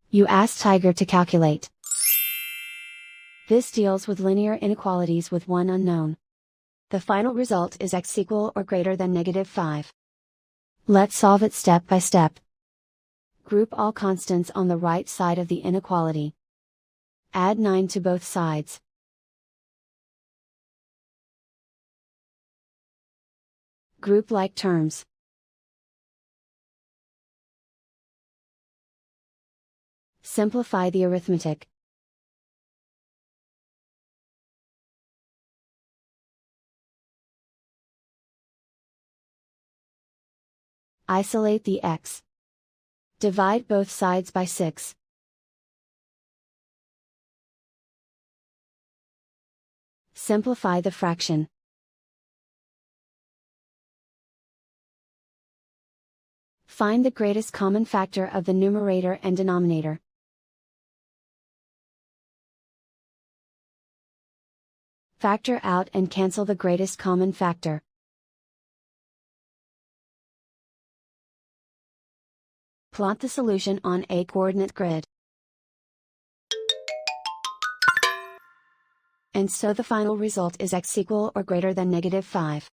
You ask Tiger to calculate. This deals with linear inequalities with one unknown. The final result is x equal or greater than -5. Let's solve it step by step. Group all constants on the right side of the inequality. Add 9 to both sides. Group like terms. Simplify the arithmetic. Isolate the x. Divide both sides by 6. Simplify the fraction. Find the greatest common factor of the numerator and denominator. Factor out and cancel the greatest common factor. Plot the solution on a coordinate grid. And so the final result is x equal or greater than -5.